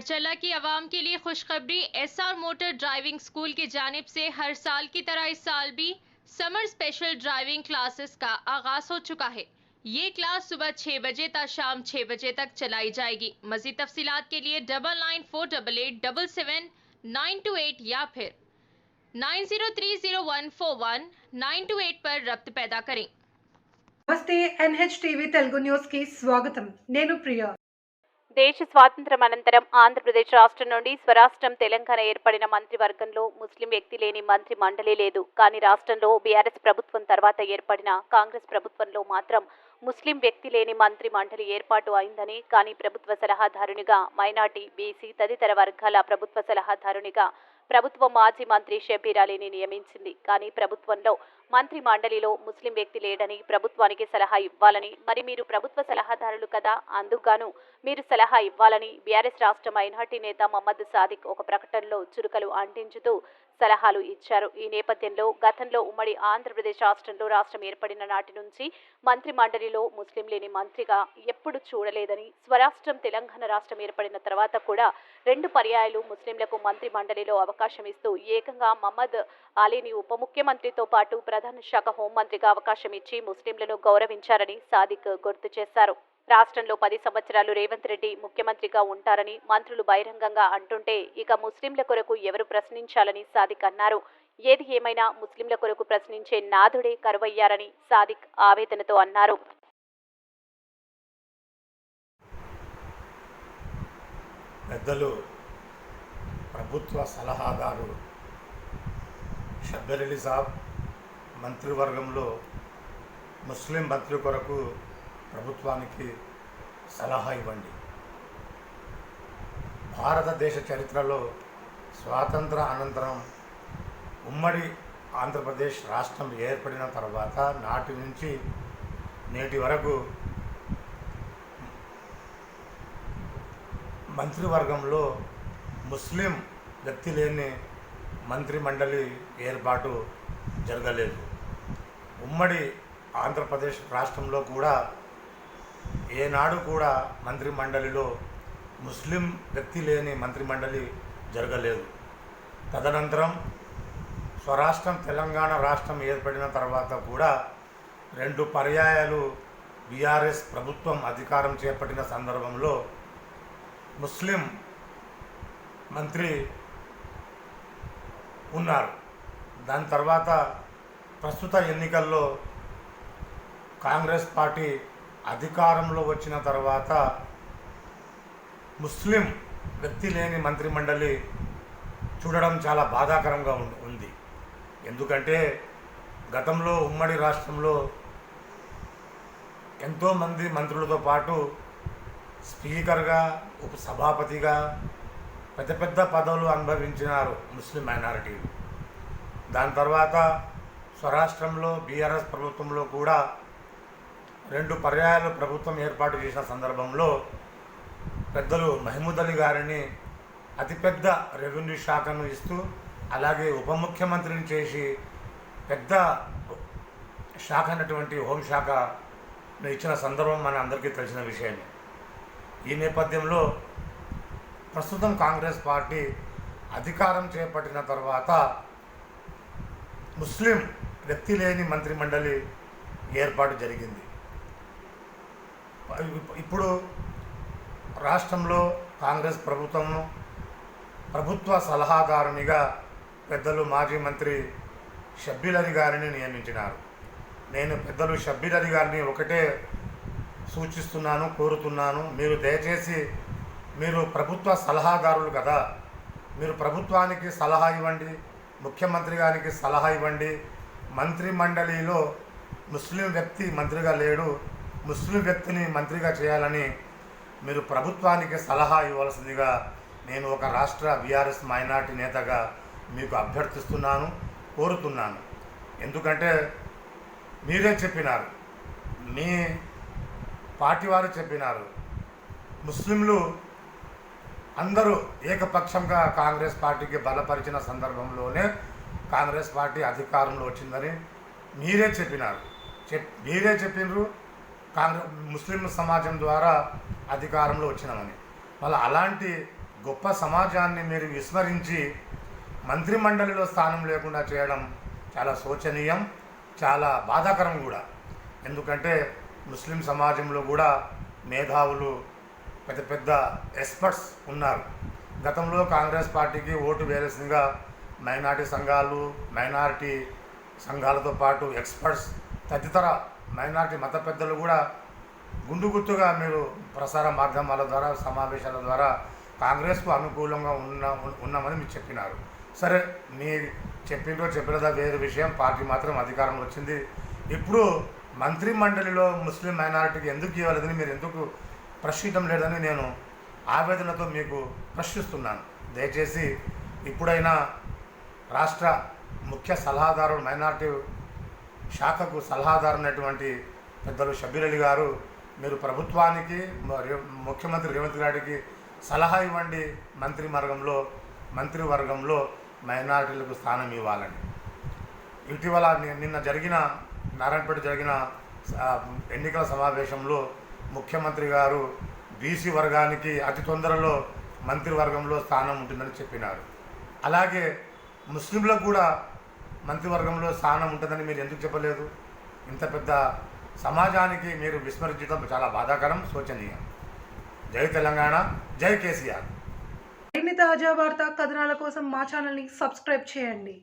चला कि आवाम के लिए खुशखबरी। एसआर मोटर ड्राइविंग स्कूल की जानिब से हर साल की तरह इस साल भी समर स्पेशल ड्राइविंग क्लासेस का आगाज हो चुका है। ये क्लास सुबह 6 बजे तक शाम 6 बजे तक चलाई जाएगी। मजीद तफसीलात के लिए 9948877928 या फिर 9030141928 पर रब्त पैदा करें। నమస్తే NHTV తెలుగు న్యూస్ కి స్వాగతం. నేను ప్రియ. దేశ స్వాతంత్ర్యం అనంతరం ఆంధ్రప్రదేశ్ రాష్ట్రం నుండి స్వరాష్ట్రం తెలంగాణ ఏర్పడిన మంత్రివర్గంలో ముస్లిం వ్యక్తి లేని మంత్రి మండలి లేదు. కానీ రాష్ట్రంలో బీఆర్ఎస్ ప్రభుత్వం తర్వాత ఏర్పడిన కాంగ్రెస్ ప్రభుత్వంలో మాత్రం ముస్లిం వ్యక్తి లేని మంత్రి మండలి ఏర్పాటు అయిందని, కానీ ప్రభుత్వ సలహాదారునిగా మైనార్టీ, బీసీ తదితర వర్గాల ప్రభుత్వ సలహాదారునిగా ప్రభుత్వం మాజీ మంత్రి షబ్బీర్ అలీని నియమించింది. కానీ ప్రభుత్వంలో మంత్రి మండలిలో ముస్లిం వ్యక్తి లేడని ప్రభుత్వానికి సలహా ఇవ్వాలని, మరి మీరు ప్రభుత్వ సలహాదారులు కదా, అందుకుగాను మీరు సలహా ఇవ్వాలని బీఆర్ఎస్ రాష్ట్ర మైనార్టీ నేత మహమ్మద్ సాదిక్ ఒక ప్రకటనలో చురుకలు అంటించుతూ సలహాలు ఇచ్చారు. ఈ నేపథ్యంలో గతంలో ఉమ్మడి ఆంధ్రప్రదేశ్ రాష్ట్రంలో రాష్ట్రం ఏర్పడిన నాటి నుంచి మంత్రి మండలిలో ముస్లిం లేని మంత్రిగా ఎప్పుడు చూడలేదని, స్వరాష్ట్రం తెలంగాణ రాష్ట్రం ఏర్పడిన తర్వాత కూడా 2 పర్యాయాలు ముస్లింలకు మంత్రి మండలిలో అవకాశం ఇస్తూ ఏకంగా మహమ్మద్ అలీని ఉప ముఖ్యమంత్రితో పాటు ప్రధాన శాఖ హోంమంత్రిగా అవకాశం ఇచ్చి ముస్లింలను గౌరవించారని సాదిక్ గుర్తు చేశారు. రాష్ట్రంలో 10 సంవత్సరాలు రేవంత్ రెడ్డి ముఖ్యమంత్రిగా ఉంటారని మంత్రులు బహిరంగంగా అంటుంటే ఇక ముస్లింల కొరకు ఎవరు ప్రశ్నించాలని సాదిక్ అన్నారు. ఏది ఏమైనా ముస్లింల కొరకు ప్రశ్నించే నాథుడే కరువయ్యారని సాదిక్ ఆవేదనతో అన్నారు. పెద్దలు ప్రభుత్వ సలహాదారు షబ్బీర్ అలీ సాబ్ మంత్రివర్గంలో ముస్లిం మంత్రి కొరకు ప్రభుత్వానికి సలహా ఇవ్వండి. భారతదేశ చరిత్రలో స్వాతంత్ర అనంతరం ఉమ్మడి ఆంధ్రప్రదేశ్ రాష్ట్రం ఏర్పడిన తర్వాత నాటి నుంచి నేటి వరకు మంత్రివర్గంలో ముస్లిం వ్యక్తి లేని మంత్రి మండలి ఏర్పాటు జరగలేదు. ఉమ్మడి ఆంధ్రప్రదేశ్ రాష్ట్రంలో కూడా ఏనాడు కూడా మంత్రి మండలిలో ముస్లిం వ్యక్తి లేని మంత్రి మండలి జరగలేదు. తదనంతరం స్వరాష్ట్రం తెలంగాణ రాష్ట్రం ఏర్పడిన తర్వాత కూడా 2 పర్యాయాలు బీఆర్ఎస్ ప్రభుత్వం అధికారం చేపట్టిన సందర్భంలో ముస్లిం మంత్రి ఉన్నారు. దాని తర్వాత ప్రస్తుత ఎన్నికల్లో కాంగ్రెస్ పార్టీ అధికారంలో వచ్చిన తర్వాత ముస్లిం వ్యక్తి లేని మంత్రి మండలి చూడడం చాలా బాధాకరంగా ఉంది. ఎందుకంటే గతంలో ఉమ్మడి రాష్ట్రంలో ఎంతోమంది మంత్రులతో పాటు స్పీకర్గా, ఉపసభాపతిగా పెద్ద పెద్ద పదవులు అనుభవించినారు ముస్లిం మైనారిటీలు. దాని తర్వాత స్వరాష్ట్రంలో బీఆర్ఎస్ ప్రభుత్వంలో కూడా 2 పర్యాయాలు ప్రభుత్వం ఏర్పాటు చేసిన సందర్భంలో పెద్దలు మహమూద్ అలీ గారిని అతిపెద్ద రెవెన్యూ శాఖను ఇస్తూ అలాగే ఉప ముఖ్యమంత్రిని చేసి పెద్ద శాఖ అయినటువంటి హోంశాఖను ఇచ్చిన సందర్భం మన అందరికీ తెలిసిన విషయమే. ఈ నేపథ్యంలో ప్రస్తుతం కాంగ్రెస్ పార్టీ అధికారం చేపట్టిన తర్వాత ముస్లిం వ్యక్తి లేని మంత్రి మండలి ఏర్పాటు జరిగింది. ఇప్పుడు రాష్ట్రంలో కాంగ్రెస్ ప్రభుత్వ సలహాదారునిగా పెద్దలు మాజీ మంత్రి షబ్బీర్ అలీ గారిని నియమించినారు. నేను పెద్దలు షబ్బీర్ అలీ గారిని ఒకటే సూచిస్తున్నాను, కోరుతున్నాను, మీరు దయచేసి మీరు ప్రభుత్వ సలహాదారులు కదా, మీరు ప్రభుత్వానికి సలహా ఇవ్వండి, ముఖ్యమంత్రి గారికి సలహా ఇవ్వండి. మంత్రి మండలిలో ముస్లిం వ్యక్తి మంత్రిగా లేడు, ముస్లిం వ్యక్తిని మంత్రిగా చేయాలని మీరు ప్రభుత్వానికి సలహా ఇవ్వాల్సిందిగా నేను ఒక రాష్ట్ర బీఆర్ఎస్ మైనార్టీ నేతగా మీకు అభ్యర్థిస్తున్నాను, కోరుతున్నాను. ఎందుకంటే మీరే చెప్పినారు, మీ పార్టీ వారు చెప్పినారు, ముస్లింలు అందరూ ఏకపక్షంగా కాంగ్రెస్ పార్టీకి బలపరిచిన సందర్భంలోనే కాంగ్రెస్ పార్టీ అధికారంలో వచ్చిందని మీరే చెప్పినారు. మీరే చెప్పినారు కాంగ్రెస్ ముస్లిం సమాజం ద్వారా అధికారంలో వచ్చినామని. మళ్ళీ అలాంటి గొప్ప సమాజాన్ని మీరు విస్మరించి మంత్రిమండలిలో స్థానం లేకుండా చేయడం చాలా శోచనీయం, చాలా బాధాకరం కూడా. ఎందుకంటే ముస్లిం సమాజంలో కూడా మేధావులు, పెద్ద పెద్ద ఎక్స్పర్ట్స్ ఉన్నారు. గతంలో కాంగ్రెస్ పార్టీకి ఓటు వేయాల్సిందిగా మైనార్టీ సంఘాలు, మైనారిటీ సంఘాలతో పాటు ఎక్స్పర్ట్స్, తదితర మైనార్టీ మత పెద్దలు కూడా గుండుగుత్తుగా మీరు ప్రసార మాధ్యమాల ద్వారా, సమావేశాల ద్వారా కాంగ్రెస్కు అనుకూలంగా ఉన్నామని మీరు చెప్పినారు. సరే, మీ చెప్పినదా వేరే విషయం. పార్టీ మాత్రం అధికారంలో వచ్చింది. ఇప్పుడు మంత్రి మండలిలో ముస్లిం మైనారిటీకి ఎందుకు ఇవ్వలేదని, మీరు ఎందుకు ప్రశ్నించడం లేదని నేను ఆవేదనతో మీకు ప్రశ్నిస్తున్నాను. దయచేసి ఇప్పుడైనా రాష్ట్ర ముఖ్య సలహాదారు, మైనారిటీ శాఖకు సలహాదారు అయినటువంటి పెద్దలు షబ్బీర్ అలీ గారు, మీరు ప్రభుత్వానికి, ముఖ్యమంత్రి రేవంత్ రెడ్డికి సలహా ఇవ్వండి. మంత్రివర్గంలో మైనారిటీలకు స్థానం ఇవ్వాలని. ఇటీవల నిన్న నారాయణపేట జరిగిన ఎన్నికల సమావేశంలో ముఖ్యమంత్రి గారు బీసీ వర్గానికి అతి తొందరలో మంత్రివర్గంలో స్థానం ఉంటుందని చెప్పినారు. అలాగే ముస్లింలకు కూడా మంత్రివర్గంలో స్థానం ఉంటుందని మీరు ఎందుకు చెప్పలేదు? ఇంత పెద్ద సమాజానికి మీరు విస్మరించడం చాలా బాధాకరం, శోచనీయం. జై తెలంగాణ, జై కేసీఆర్. మరిన్ని తాజా వార్తా కథనాల కోసం మా ఛానల్ని సబ్స్క్రైబ్ చేయండి.